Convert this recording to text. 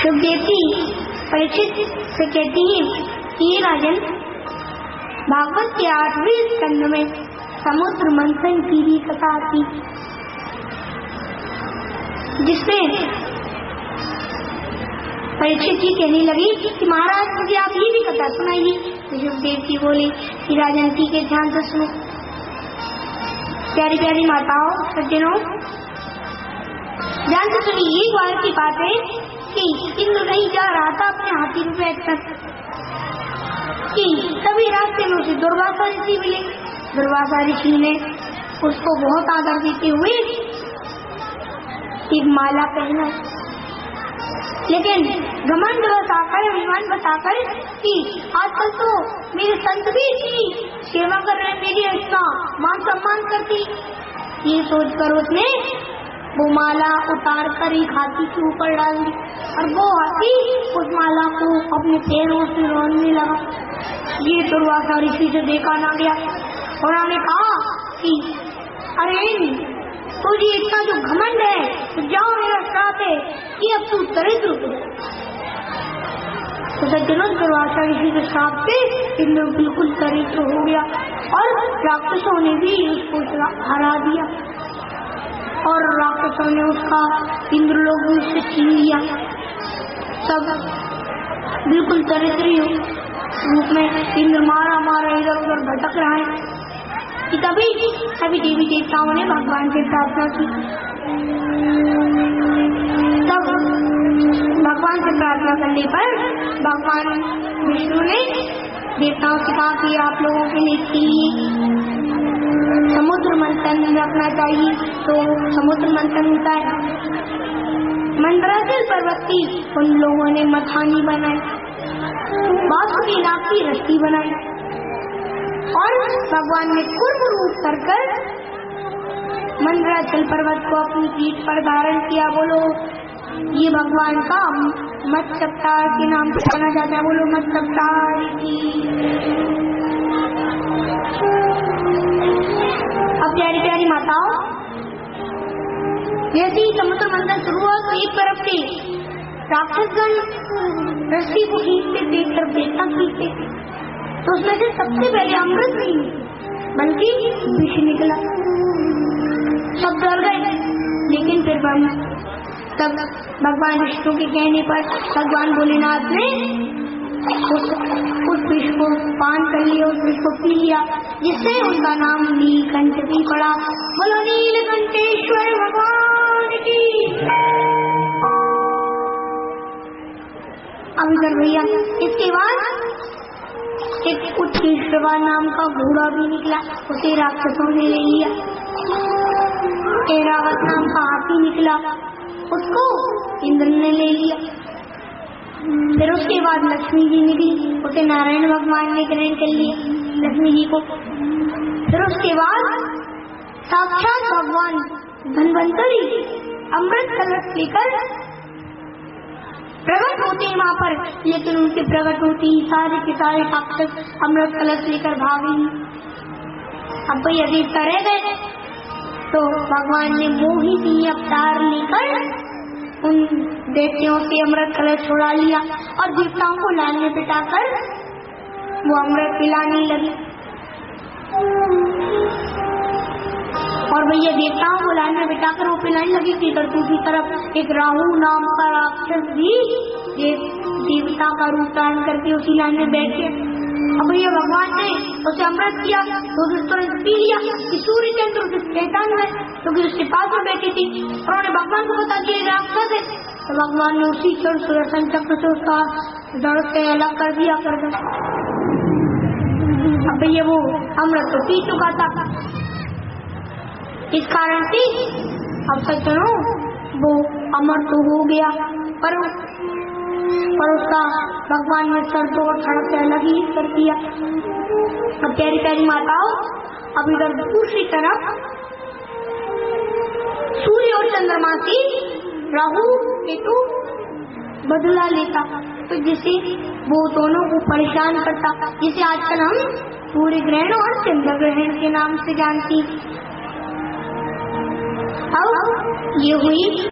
सुखदेव परीक्षित से कहती हैं कि ये राजन, भागवत के 8वें स्कंद में समुद्र मंथन की भी कथा आती, जिसमें परीक्षित जी कहने लगी कि महाराज मुझे आप ये भी कथा सुनाइए। तो सुखदेव जी बोले कि राजन ठीक है, ध्यान से सुनो। प्यारी प्यारी माताओं सज्जनों, ध्यान से सुनिए। एक बार की बात है कि इंद्र कहीं जा रहा था अपने हाथी पे बैठकर, कि तभी रास्ते में उसे दुर्वासा ऋषि मिले। दुर्वासा ऋषि ने उसको बहुत आदर देते हुए एक माला पहना, लेकिन घमंड बताकर, अभिमान बताकर कि आजकल तो मेरे संत भी इतनी सेवा कर रहे हैं, मेरी इतना मान सम्मान करती, ये सोचकर उसने वो माला उतार कर एक हाथी के ऊपर डाल दी और वो हाथी उस माला को अपने पैरों से रोने लगा। ये दुर्वासा ऋषि से देखा ना गया। उन्होंने कहा कि अरे तुझे इतना जो घमंड है तो जाओ, मेरा श्राप है कि अब तू दरिद्र हो जाए। तो सज्जनों, दुर्वासा ऋषि के श्राप से इंद्र बिल्कुल दरिद्र हो गया और राक्षसों ने भी उसको हरा दिया और राक्षसों ने उसका इंद्रलोक भी उससे छीन लिया। सब बिल्कुल दरिद्र रूप में इंद्र मारा मारा इधर उधर भटक रहा है कि तभी देवी देवताओं ने भगवान से प्रार्थना की। तब भगवान से प्रार्थना करने पर भगवान विष्णु ने देवताओं से कहा कि आप लोगों के लिए समुद्र मंथन रखना चाहिए। तो समुद्र मंथन होता है। मंदराचल पर्वत की उन लोगों ने मथानी बनाई, बांसुरी नाग की रस्सी बनाई और भगवान ने कूर्म रूप कर मंदराचल पर्वत को अपनी पीठ पर धारण किया। बोलो, ये भगवान का मत्स्य अवतार के नाम से जाना जाता है। बोलो मत्स्य अवतार की। अब प्यारी प्यारी माताओं, जैसे ही समुद्र मंथन शुरू हुआ तो एक तरफ से राक्षसगण रस्सी को खींचते, देख कर बेटा खींचते, तो उसमें से सबसे पहले अमृत नहीं बल्कि विष निकला। सब डर गए, लेकिन फिर तब भगवान विष्णु के कहने पर भगवान भोलेनाथ ने उस विष को पान कर लिया, उस विष को पी लिया, जिससे उनका नाम नीलकंठ भी पड़ा। बोलो नीलकंठेश्वर भगवान की। अब इधर भैया इसके बाद एक उत्कृष्टवा नाम का घोड़ा भी निकला, उसे राक्षसों ने ले लिया। ऐरावत नाम का हाथी निकला, उसको इंद्र ने ले लिया। फिर उसके बाद लक्ष्मी जी निकली, उसे नारायण भगवान ने ग्रहण कर लिया, लक्ष्मी जी को। फिर उसके बाद साक्षात भगवान धन्वंतरी अमृत कलश लेकर प्रकट होते हैं वहाँ पर, लेकिन उनके प्रकट होते ही सारे के सारे राक्षस अमृत कलश लेकर भागे। अब यदि करे गए तो भगवान ने मोहिनी अवतार लेकर उन देवताओं से अमृत कलश छुड़ा लिया और देवताओं को लाल में पिटाकर वो अमृत पिलाने लगे। और भैया देवताओं को लाल में बिठाकर वो पिलाने लगी कि दूसरी तरफ एक राहु नाम का राक्षस भी देवता का रूप धारण करके उसी लाइन में बैठ गया। अब भैया भगवान ने उसे अमृत किया तो तुरंत पी लिया कि सूर्य चंद्र उसे शैतान है, क्योंकि उसके पास में बैठी थी। उन्होंने भगवान को बता दिया राक्षस है, तो भगवान ने उसी क्षण सुदर्शन चक्र से उसका दर्द से अलग कर दिया कर दो। अब भैया वो अमृत तो पी चुका था, इस कारण से अब सज्जनों वो अमर तो हो गया, पर उसका भगवान ने सर तो सड़क से अलग ही कर दिया। अब प्यारी प्यारी माताओं, अब इधर दूसरी तरफ सूर्य और चंद्रमा से राहु केतु बदला लेता, तो जिसे वो दोनों को परेशान करता, जिसे आजकल हम सूर्य ग्रहण और चंद्र ग्रहण के नाम से जानती। अब ये हुई